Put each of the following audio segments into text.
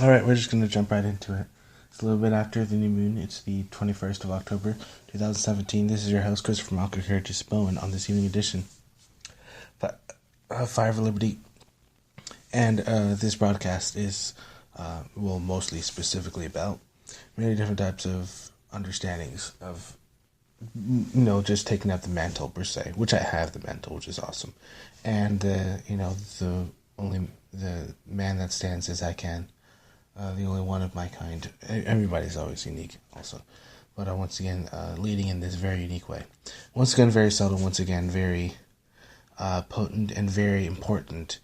Alright, we're just going to jump right into it. It's a little bit after the new moon. It's the 21st of October, 2017. This is your host, Christopher Malcolm, here to Spoon on this evening edition. Fire for Liberty. And this broadcast is, mostly specifically about many different types of understandings of, just taking up the mantle, per se. Which I have the mantle, which is awesome. And, the man that stands as I can. The only one of my kind. Everybody's always unique, also. But once again, leading in this very unique way. Once again, very subtle. Once again, very potent and very important.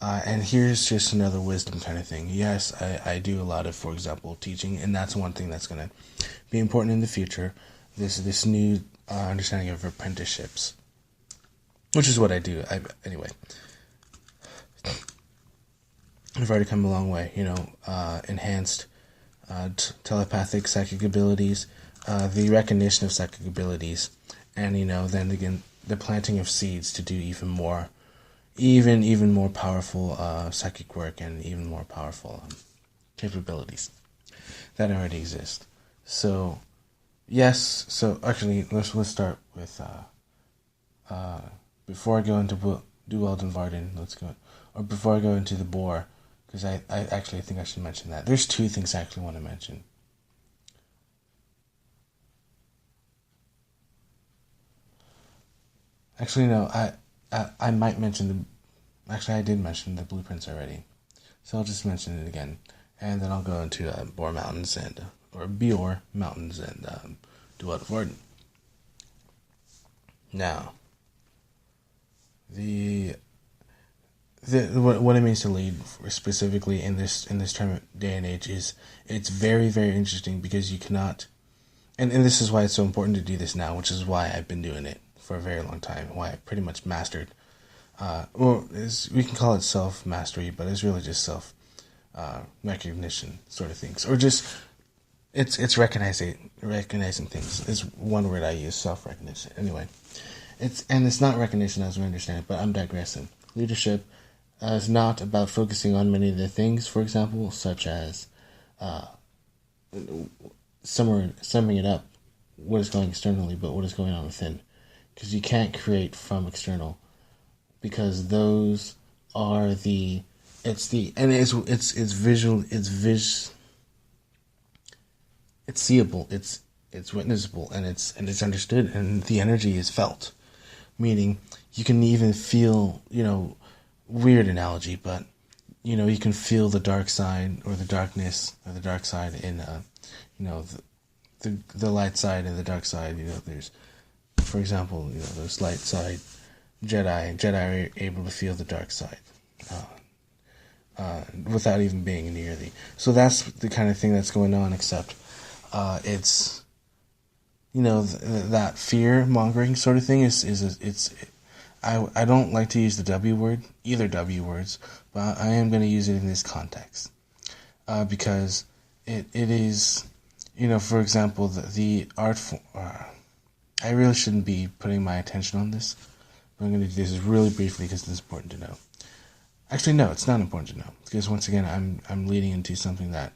And here's just another wisdom kind of thing. Yes, I do a lot of, for example, teaching, and that's one thing that's going to be important in the future. This new understanding of apprenticeships, which is what I do. Anyway. I've already come a long way, enhanced telepathic psychic abilities, the recognition of psychic abilities, and, then again, the planting of seeds to do even more powerful psychic work and even more powerful capabilities that already exist. So, yes, actually, let's start with, before I go into Duelden Varden, before I go into the Boar, because I actually think I should mention that. There's two things I actually want to mention. Actually, no, I might mention I did mention the blueprints already. So I'll just mention it again. And then I'll go into Boar Mountains or Bior Mountains and Duelden Varden. Now, what it means to lead specifically in this day and age is it's very, very interesting because you cannot, and this is why it's so important to do this now, which is why I've been doing it for a very long time, why I pretty much mastered, we can call it self-mastery, but it's really just recognition sort of things, or just, it's recognizing things is one word I use, self-recognition. Anyway, it's not recognition as we understand it, but I'm digressing. Leadership is not about focusing on many of the things, for example, such as summing it up, what is going externally, but what is going on within. Because you can't create from external, because those are it's visual, it's seeable, it's witnessable, and it's understood, and the energy is felt. Meaning, you can even feel, weird analogy, but, you can feel the dark side, or the darkness, or the dark side in, the light side and the dark side. There's, for example, those light side Jedi are able to feel the dark side, without even being near thee. So that's the kind of thing that's going on, except, it's, that fear-mongering sort of thing I don't like to use the W word, either W words, but I am going to use it in this context. Because it is, for example, the art form, I really shouldn't be putting my attention on this, but I'm going to do this really briefly because it's important to know. Actually, no, it's not important to know, because once again, I'm leading into something that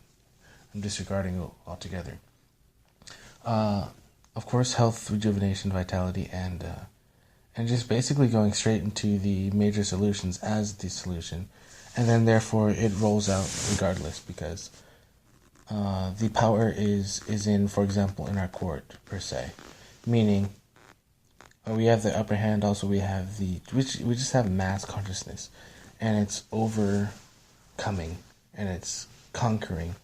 I'm disregarding altogether. Of course, health, rejuvenation, vitality, and just basically going straight into the major solutions as the solution, and then therefore it rolls out regardless, because the power is in, for example, in our court, per se. Meaning, we have the upper hand, also we have we just have mass consciousness, and it's overcoming, and it's conquering,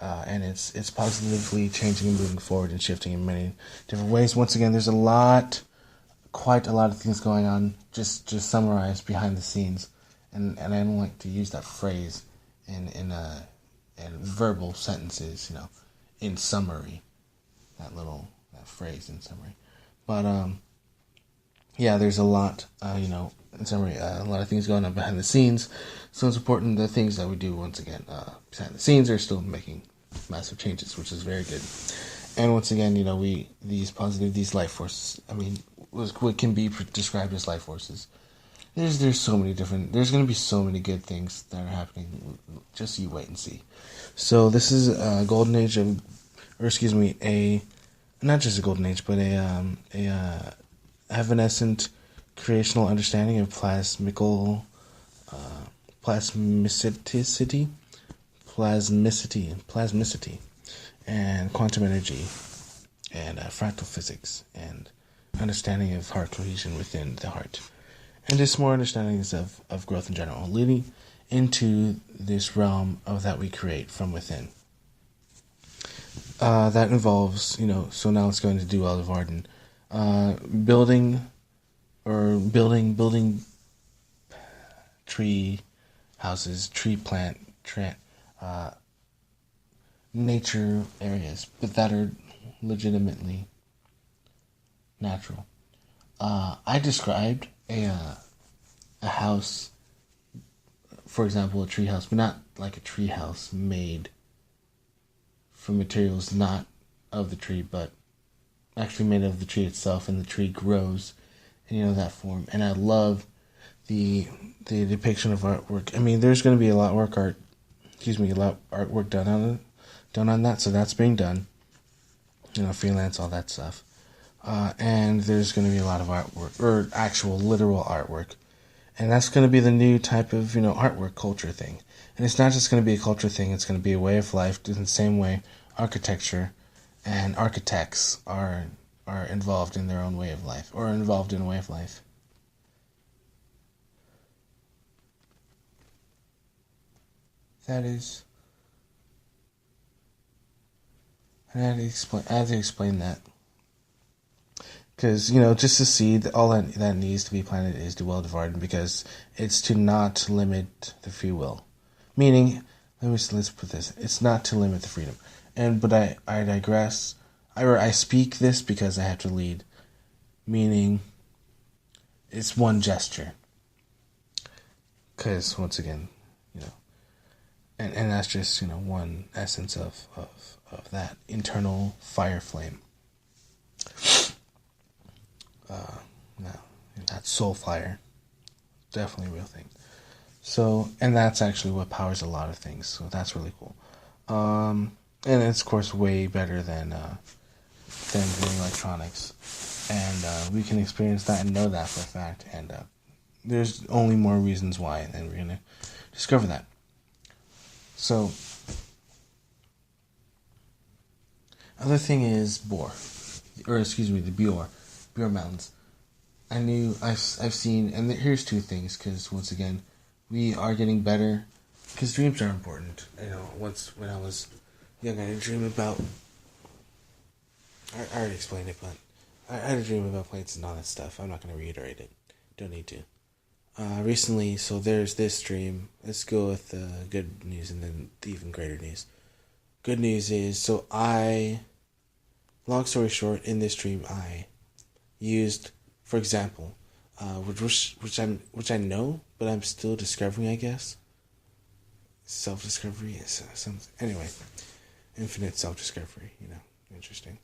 and it's positively changing and moving forward and shifting in many different ways. Once again, there's quite a lot of things going on, just summarized behind the scenes, and I don't like to use that phrase in verbal sentences, in summary, that phrase in summary. But there's a lot, in summary, a lot of things going on behind the scenes. So it's important the things that we do, once again, behind the scenes are still making massive changes, which is very good. And once again, these life forces, what can be described as life forces, there's so many different. There's gonna be so many good things that are happening. Just you wait and see. So this is a golden age of, or excuse me, a not just a golden age, but a evanescent creational understanding of plasmicity, plasmicity, and quantum energy, and fractal physics, and understanding of heart cohesion within the heart, and just more understandings of growth in general, leading into this realm of that we create from within. That involves, so now let's go into Duel of Arden. Building tree houses, nature areas, but that are legitimately natural. I described a house, for example, a tree house, but not like a tree house made from materials not of the tree, but actually made of the tree itself, and the tree grows in that form. And I love the depiction of artwork. I mean, there's going to be a lot of artwork done on that, so that's being done. Freelance, all that stuff. And there's going to be a lot of artwork, or actual literal artwork. And that's going to be the new type of, artwork culture thing. And it's not just going to be a culture thing, it's going to be a way of life, in the same way architecture and architects are involved in their own way of life, or involved in a way of life. That is... I had to explain that. Because, just to see all that needs to be planted is Duel of Arden, because it's to not limit the free will. Meaning, let's put this, it's not to limit the freedom. But I digress. I speak this because I have to lead. Meaning, it's one gesture. Because, once again, and that's just, one essence of that internal fire flame. That soul fire, definitely a real thing. So, and that's actually what powers a lot of things. So that's really cool. And it's of course way better than doing electronics, and we can experience that and know that for a fact. And there's only more reasons why, and we're gonna discover that. So, other thing is the Bjor Mountains. I've seen, and here's two things, because once again, we are getting better, because dreams are important. When I was young, I had a dream about, I already explained it, but I had a dream about planes and all that stuff. I'm not going to reiterate it. Don't need to. Recently, so there's this dream. Let's go with the good news and then the even greater news. Good news is, long story short, in this dream, I used, for example, which I know, but I'm still discovering, I guess. Self-discovery is something. Anyway, infinite self-discovery. Interesting.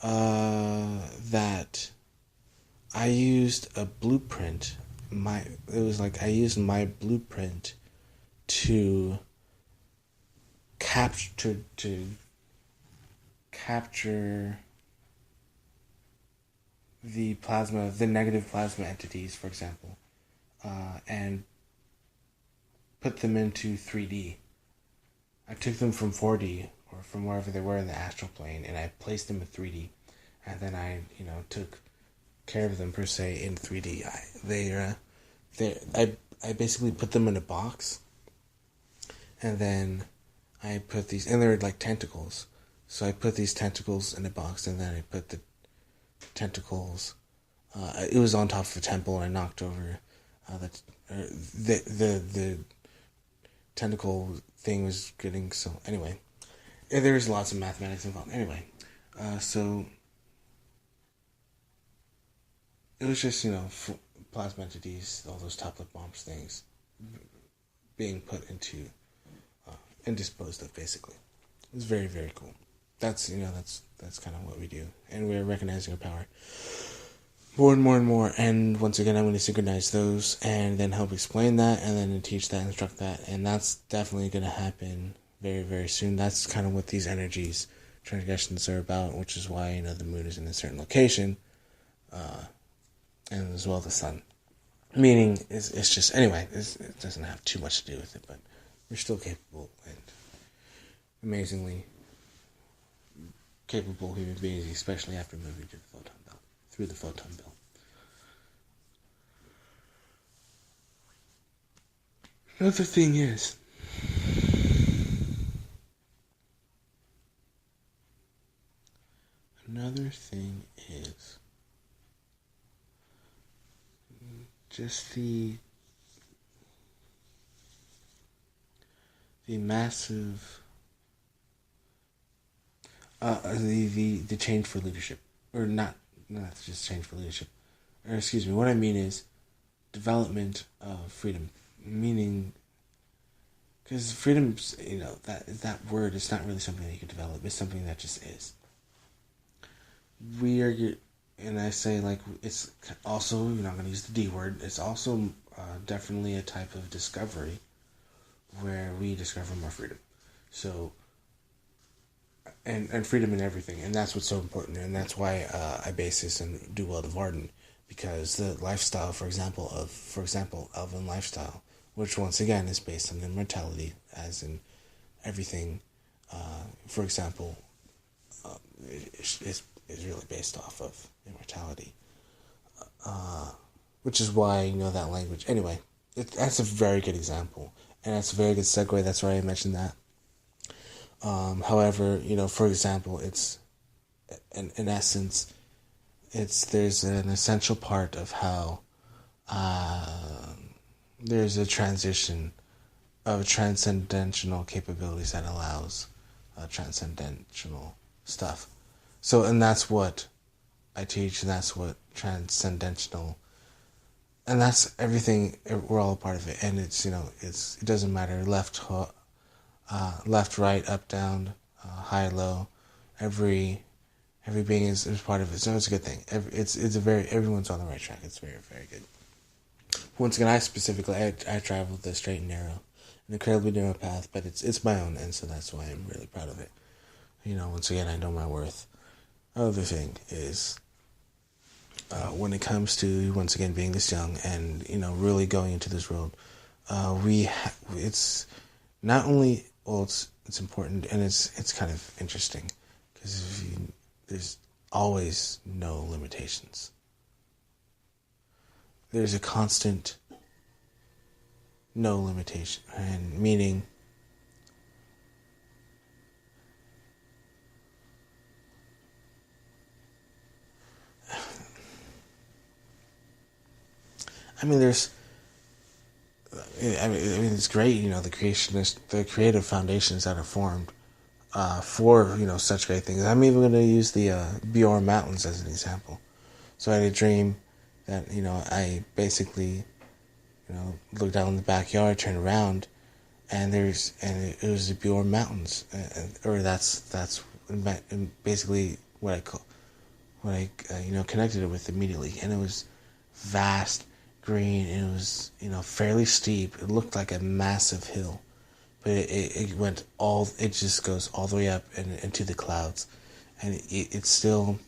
That I used a blueprint. I used my blueprint to capture the negative plasma entities, for example, and put them into 3D. I took them from 4D, or from wherever they were in the astral plane, and I placed them in 3D, and then I, took care of them per se in 3D. I basically put them in a box, and then I put these, and they're like tentacles. So I put these tentacles in a box, and then I put the tentacles. It was on top of a temple, and I knocked over the tentacle thing was getting so. Anyway, there was lots of mathematics involved. Anyway, so it was just plasma entities, all those tablet bombs things being put into and disposed of. Basically, it was very, very cool. That's that's kind of what we do, and we're recognizing our power. more and more and more. And once again, I'm going to synchronize those and then help explain that and then teach that, instruct that. And that's definitely going to happen very, very soon. That's kind of what these energies, transgressions are about, which is why, the moon is in a certain location, and as well the sun. Meaning, it's just, anyway, it doesn't have too much to do with it, but we're still capable and amazingly capable human beings, especially after moving to the photon belt, through the photon belt. Another thing is, just the massive the change for leadership, or not just change for leadership, or excuse me, what I mean is development of freedom, meaning, because freedom, that word is not really something that you can develop. It's something that just is. We are, and I say, like, it's also, you're not going to use the D word, it's also definitely a type of discovery where we discover more freedom. So, and freedom in everything, and that's what's so important, and that's why I base this in Do Well to Varden, because the lifestyle, for example, Elven lifestyle, which once again is based on immortality, as in everything, for example, is really based off of immortality, which is why that language. Anyway, that's a very good example, and that's a very good segue. That's why I mentioned that. However, for example, it's in essence, there's an essential part of how there's a transition of transcendental capabilities that allows transcendental stuff. So, and that's what I teach, and that's what transcendental, and that's everything. We're all a part of it, and it doesn't matter left, right, up, down, high, low. Every being is part of it, so it's a good thing. Everyone's on the right track. It's very, very good. Once again, I traveled the straight and narrow, an incredibly narrow path, but it's my own, and so that's why I'm really proud of it. Once again, I know my worth. Other thing is, when it comes to, once again, being this young and really going into this world, it's not only, well, it's important, and it's kind of interesting, because there's always no limitations. There's a constant no limitation, and meaning it's great, the creative foundations that are formed for, such great things. I'm even going to use the Bjorn Mountains as an example. So I had a dream that, I basically, looked down in the backyard, turned around, and it was the Bjorn Mountains, or that's basically what I connected it with immediately, and it was vast, green, and it was, fairly steep. It looked like a massive hill, but it just goes all the way up and into the clouds, and it's still,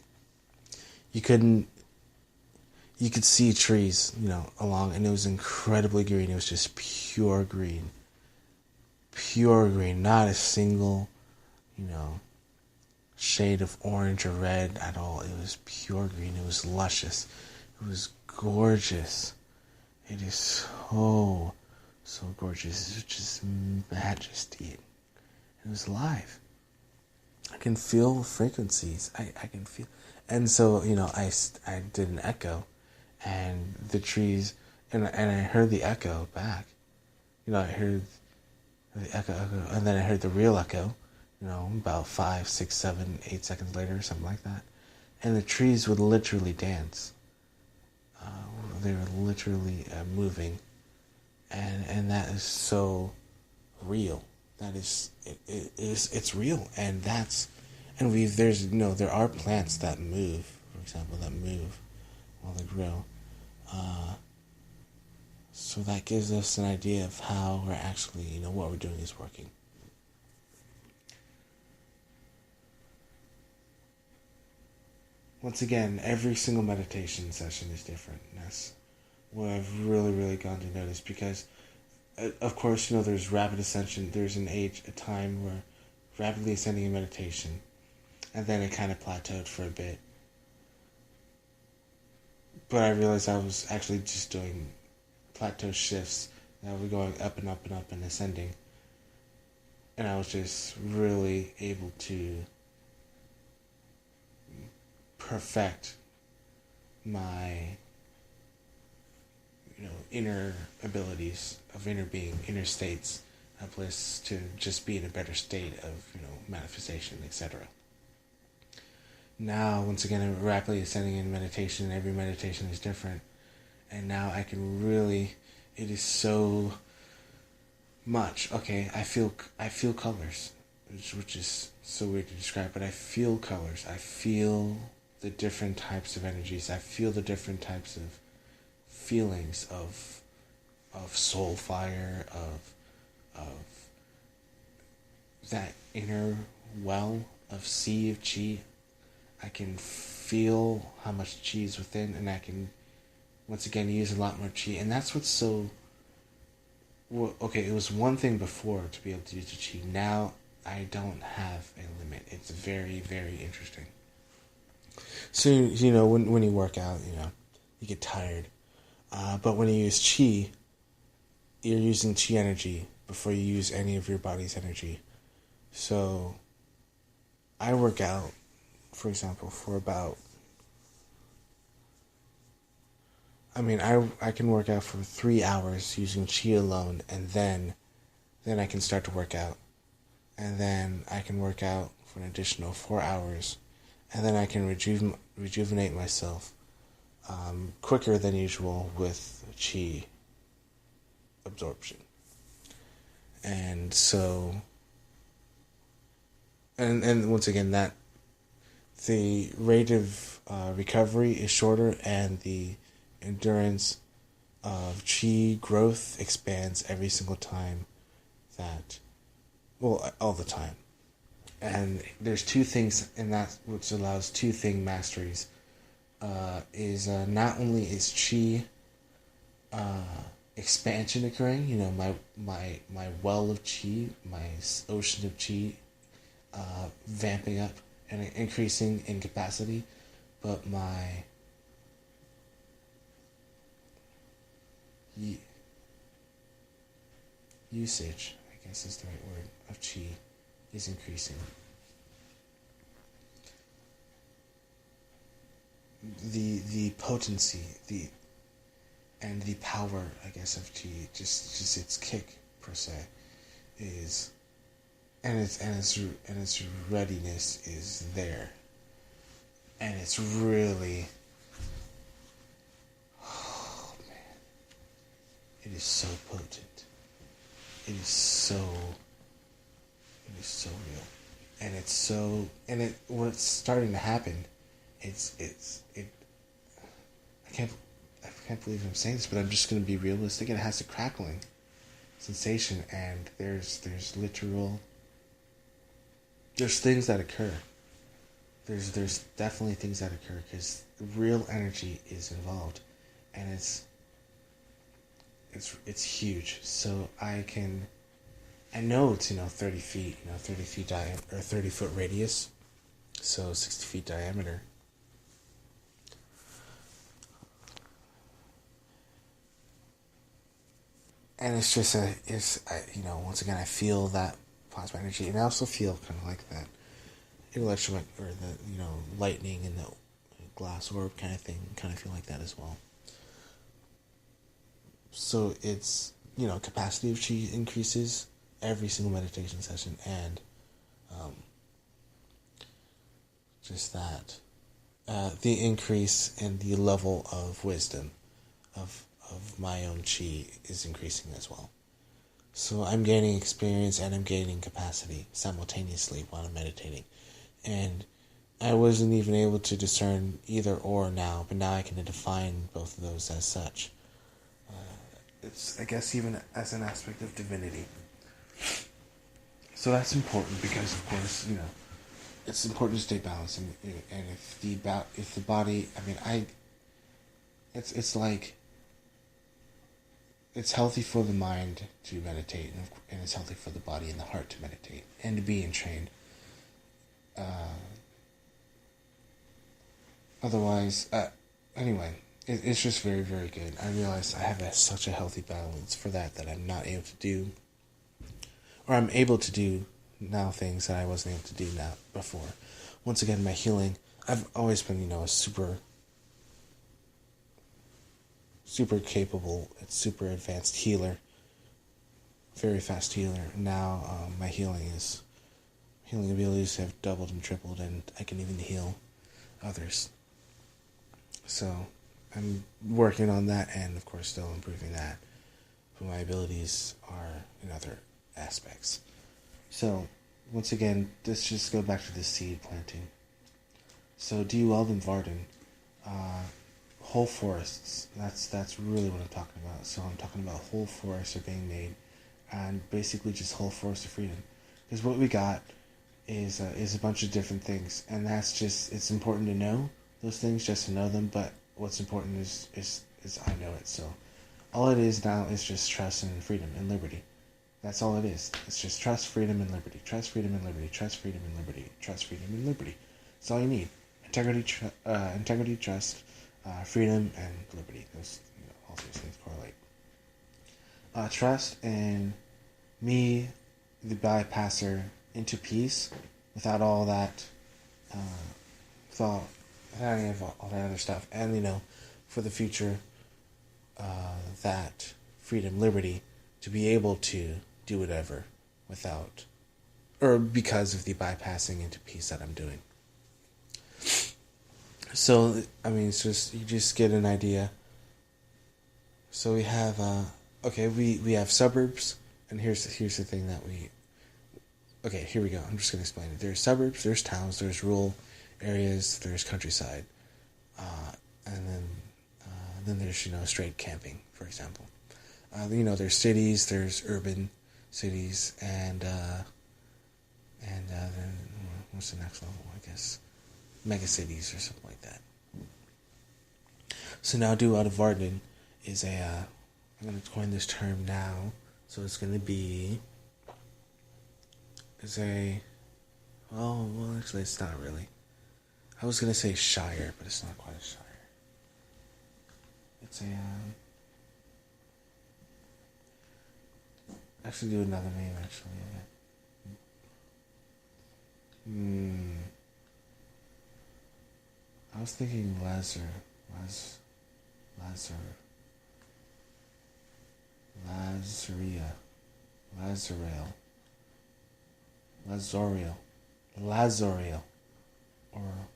you could see trees, along, and it was incredibly green. It was just pure green, not a single, shade of orange or red at all. It was pure green. It was luscious. It was gorgeous. It is so gorgeous. It was just majesty. It was live. I can feel frequencies. I can feel, and so I did an echo, and the trees, and I heard the echo back. I heard the echo, and then I heard the real echo. About 5, 6, 7, 8 seconds later, something like that, and the trees would literally dance. They were literally moving, and that is so real. It's real, and there are plants that move, for example, all the grill. So that gives us an idea of how we're actually, what we're doing is working. Once again, every single meditation session is different. That's what I've really, really gone to notice because, of course, there's rapid ascension. There's a time where rapidly ascending in meditation, and then it kind of plateaued for a bit. But I realized I was actually just doing plateau shifts. That were going up and up and up and ascending. And I was just really able to perfect my inner abilities of inner being, inner states of bliss, to just be in a better state of manifestation, etc. Now, once again, I'm rapidly ascending in meditation. Every meditation is different, and now I can really. It is so much. Okay, I feel colors, which is so weird to describe, but I feel colors. I feel the different types of energies. I feel the different types of feelings of soul fire, of that inner well of sea of chi. I can feel how much chi is within, and I can once again use a lot more chi. And that's what's so. Well, okay, it was one thing before to be able to use the chi. Now I don't have a limit. It's very, very interesting. So when you work out, you get tired. But when you use chi, you're using chi energy before you use any of your body's energy. So I work out, for example, for about. I can work out for 3 hours using chi alone, and then I can start to work out. And then I can work out for an additional 4 hours, and then I can rejuvenate myself quicker than usual with chi absorption. And so, and once again, that the rate of recovery is shorter, and the endurance of chi growth expands every single time all the time. And there's two things in that which allows two thing masteries. Not only is chi expansion occurring, my well of chi, my ocean of chi vamping up and increasing in capacity, but my usage, I guess is the right word, of chi is increasing. The potency, and the power, I guess, of chi, just its kick per se, is, and its readiness is there, and it's really. It is so potent. It is so real, and when it's starting to happen, I can't believe I'm saying this, but I'm just going to be realistic. It has a crackling sensation, and there's things that occur. There's definitely things that occur because real energy is involved, and it's huge. So I know it's 30 feet, 30 feet diameter, or 30 foot radius, so 60 feet diameter. And it's just once again I feel that plasma energy, and I also feel kind of like that electromagnetic, or the lightning and the glass orb kind of thing. Kind of feel like that as well. So it's, capacity of chi increases every single meditation session, and just that the increase in the level of wisdom of my own chi is increasing as well. So I'm gaining experience and I'm gaining capacity simultaneously while I'm meditating, and I wasn't even able to discern either or now, but now I can define both of those as such. It's, I guess, even as an aspect of divinity. So that's important because, of course, it's important to stay balanced, and if the body, it's like it's healthy for the mind to meditate, and it's healthy for the body and the heart to meditate and to be entrained. Otherwise, anyway, it's just very, very good. I realize I have such a healthy balance for that I'm not able to do, or I'm able to do now things that I wasn't able to do now before. Once again, my healing, I've always been, a super capable, super advanced healer, very fast healer. Now my healing abilities have doubled and tripled, and I can even heal others. So I'm working on that, and of course still improving that. But my abilities are in other aspects. So once again, let's just go back to the seed planting. So Die Wald in Varden, whole forests. That's really what I'm talking about. So I'm talking about whole forests are being made, and basically just whole forests of freedom. Because what we got is a bunch of different things, and it's important to know those things, just to know them. But what's important is I know it. So all it is now is just trust and freedom and liberty. That's all it is. It's just trust, freedom, and liberty. Trust, freedom, and liberty. Trust, freedom, and liberty. Trust, freedom, and liberty. That's all you need. Integrity, trust, freedom, and liberty. Those, all those things correlate. Trust in me, the bypasser, into peace, without all that, without any of all that other stuff, and for the future, that freedom, liberty, to be able to do whatever without, or because of the bypassing into peace that I'm doing. So, it's just, you just get an idea. So we have, we have suburbs, and here's the thing that here we go. I'm just going to explain it. There's suburbs, there's towns, there's rural areas, there's countryside, and then there's, straight camping, for example. There's cities, there's urban cities, and then what's the next level? I guess mega cities or something like that. So now, Die Wald in Varden is I'm going to coin this term now. So it's going to be actually it's not really. I was going to say shire, but it's not quite a shire. It's actually do another name, actually. I was thinking Lazoriel, or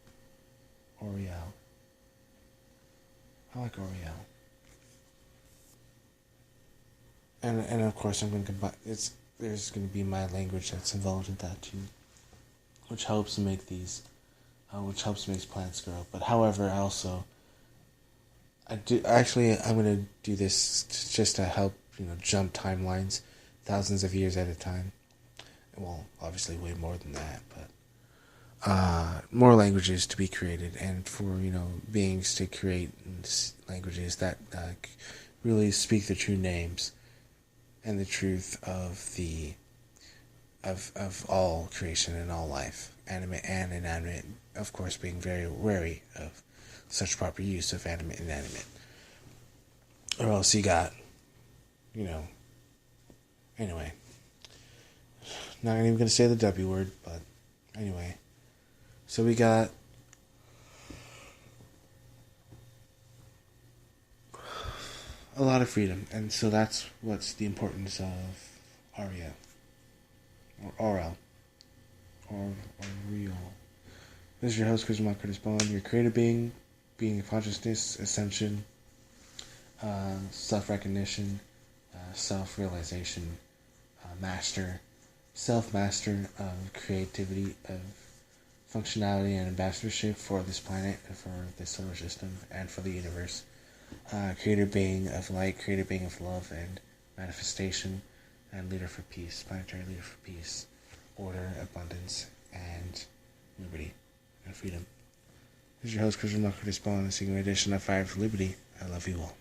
Oriel. I like Oriel. And of course I'm going to combine, there's going to be my language that's involved in that too, which helps make plants grow. But however, I'm going to do this just to help, jump timelines, thousands of years at a time. Well, obviously way more than that, but more languages to be created, and for, beings to create languages that really speak the true names and the truth of all creation and all life, animate and inanimate, of course being very wary of such proper use of animate and inanimate. Or else you got, anyway. Not even going to say the W word, but anyway. So we got a lot of freedom, and so that's what's the importance of Aria, or Aurel, or Real. This is your host, Chris Curtis Bond, your creative being of consciousness, ascension, self-recognition, self-realization, master, self-master of creativity, of functionality and ambassadorship for this planet, for this solar system, and for the universe. Creator being of light, creator being of love and manifestation, and leader for peace, planetary leader for peace, order, abundance, and liberty and freedom. This is your host, Chris Remarkable Spawn, a single edition of Fire for Liberty. I love you all.